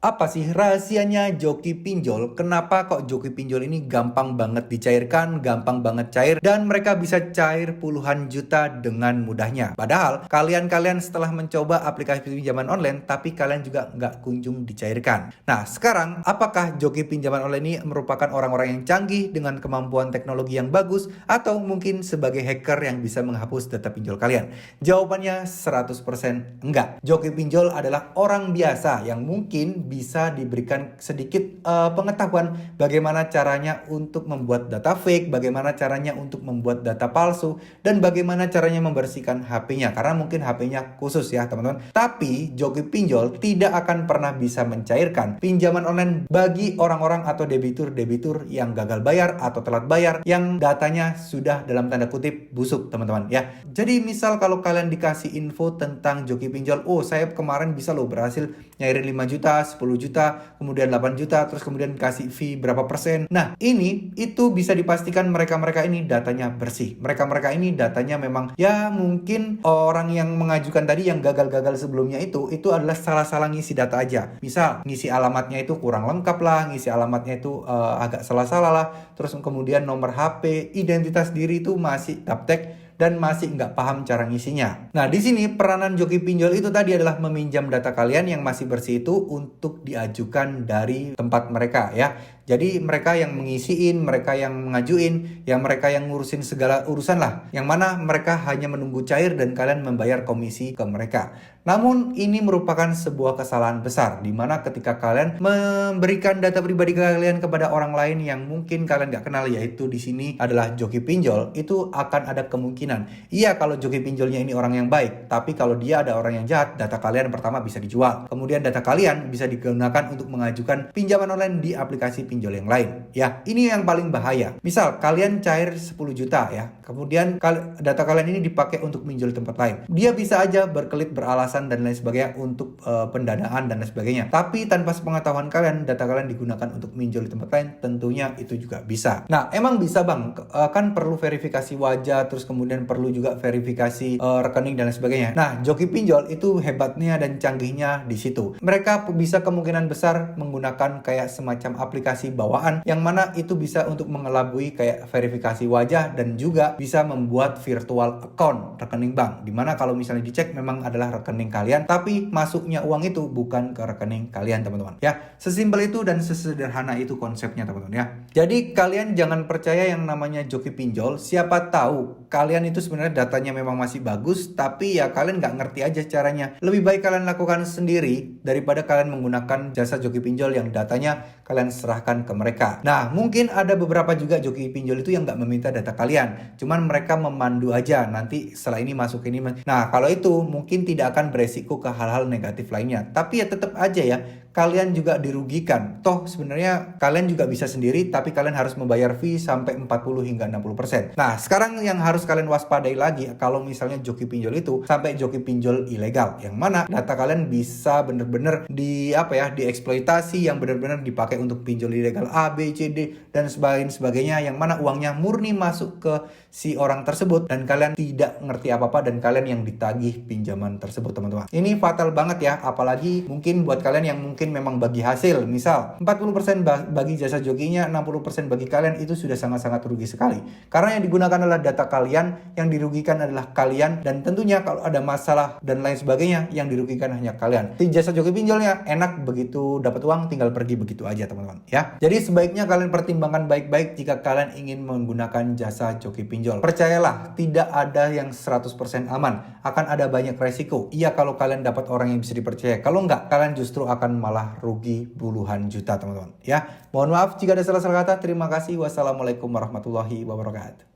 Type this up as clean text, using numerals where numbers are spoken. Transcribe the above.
Apa sih rahasianya joki pinjol? Kenapa kok joki pinjol ini gampang banget dicairkan, gampang banget cair, dan mereka bisa cair puluhan juta dengan mudahnya? Padahal kalian setelah mencoba aplikasi pinjaman online, tapi kalian juga nggak kunjung dicairkan. Nah, sekarang apakah joki pinjaman online ini merupakan orang-orang yang canggih dengan kemampuan teknologi yang bagus, atau mungkin sebagai hacker yang bisa menghapus data pinjol kalian? Jawabannya 100% enggak. Joki pinjol adalah orang biasa yang mungkin bisa diberikan sedikit pengetahuan bagaimana caranya untuk membuat data fake, bagaimana caranya untuk membuat data palsu, dan bagaimana caranya membersihkan HP-nya. Karena mungkin HP-nya khusus ya teman-teman. Tapi joki pinjol tidak akan pernah bisa mencairkan pinjaman online bagi orang-orang atau debitur-debitur yang gagal bayar atau telat bayar, yang datanya sudah dalam tanda kutip busuk teman-teman ya. Jadi misal kalau kalian dikasih info tentang joki pinjol, oh saya kemarin bisa loh berhasil nyairin 5 juta, 10 juta, kemudian 8 juta, terus kemudian kasih fee berapa persen. Nah, itu bisa dipastikan mereka-mereka ini datanya bersih. Mereka-mereka ini datanya memang ya mungkin orang yang mengajukan tadi yang gagal-gagal sebelumnya itu adalah salah-salah ngisi data aja. Misal, ngisi alamatnya itu kurang lengkap lah, ngisi alamatnya itu agak salah-salah lah, terus kemudian nomor HP, identitas diri itu masih gaptek, dan masih nggak paham cara ngisinya. Nah, di sini peranan joki pinjol itu tadi adalah meminjam data kalian yang masih bersih itu untuk diajukan dari tempat mereka ya. Jadi mereka yang mengisiin, mereka yang mengajuin, yang mereka yang ngurusin segala urusan lah. Yang mana mereka hanya menunggu cair dan kalian membayar komisi ke mereka. Namun ini merupakan sebuah kesalahan besar, di mana ketika kalian memberikan data pribadi kalian kepada orang lain yang mungkin kalian nggak kenal, yaitu di sini adalah joki pinjol, itu akan ada kemungkinan. Iya, kalau joki pinjolnya ini orang yang baik, tapi kalau dia ada orang yang jahat, data kalian pertama bisa dijual. Kemudian data kalian bisa digunakan untuk mengajukan pinjaman online di aplikasi pinjol yang lain. Ya, ini yang paling bahaya. Misal kalian cair 10 juta ya, kemudian data kalian ini dipakai untuk pinjol tempat lain. Dia bisa aja berkelit beralasan dan lain sebagainya untuk pendanaan dan lain sebagainya. Tapi tanpa sepengetahuan kalian, data kalian digunakan untuk pinjol di tempat lain, tentunya itu juga bisa. Nah, emang bisa bang, kan perlu verifikasi wajah, terus kemudian perlu juga verifikasi rekening dan lain sebagainya. Nah, joki pinjol itu hebatnya dan canggihnya di situ. Mereka bisa kemungkinan besar menggunakan kayak semacam aplikasi bawaan, yang mana itu bisa untuk mengelabui kayak verifikasi wajah dan juga bisa membuat virtual account rekening bank, dimana kalau misalnya dicek memang adalah rekening kalian, tapi masuknya uang itu bukan ke rekening kalian teman-teman ya. Sesimpel itu dan sesederhana itu konsepnya teman-teman ya. Jadi kalian jangan percaya yang namanya joki pinjol. Siapa tahu kalian itu sebenarnya datanya memang masih bagus, tapi ya kalian nggak ngerti aja caranya. Lebih baik kalian lakukan sendiri daripada kalian menggunakan jasa joki pinjol yang datanya kalian serahkan ke mereka. Nah, mungkin ada beberapa juga joki pinjol itu yang nggak meminta data kalian, cuman mereka memandu aja, nanti setelah ini masuk ini. Nah, kalau itu mungkin tidak akan beresiko ke hal-hal negatif lainnya. Tapi ya tetap aja ya, kalian juga dirugikan. Toh sebenarnya kalian juga bisa sendiri, tapi kalian harus membayar fee sampai 40 hingga 60%. Nah, sekarang yang harus kalian waspadai lagi, kalau misalnya joki pinjol itu sampai joki pinjol ilegal, yang mana data kalian bisa bener-bener dieksploitasi, yang bener-bener dipakai untuk pinjol ilegal A, B, C, D, dan sebagainya, yang mana uangnya murni masuk ke si orang tersebut, dan kalian tidak ngerti apa-apa, dan kalian yang ditagih pinjaman tersebut teman-teman. Ini fatal banget ya, apalagi mungkin buat kalian yang mungkin memang bagi hasil, misal 40% bagi jasa jokinya, 60% bagi kalian, itu sudah sangat-sangat rugi sekali. Karena yang digunakan adalah data kalian, yang dirugikan adalah kalian, dan tentunya kalau ada masalah dan lain sebagainya, yang dirugikan hanya kalian. Di jasa joki pinjolnya enak, begitu dapat uang tinggal pergi begitu aja teman-teman ya. Jadi sebaiknya kalian pertimbangkan baik-baik jika kalian ingin menggunakan jasa joki pinjol. Percayalah, tidak ada yang 100% aman, akan ada banyak resiko. Iya, kalau kalian dapat orang yang bisa dipercaya, kalau enggak, kalian justru akan malah rugi puluhan juta teman-teman ya. Mohon maaf jika ada salah-salah kata. Terima kasih. Wassalamualaikum warahmatullahi wabarakatuh.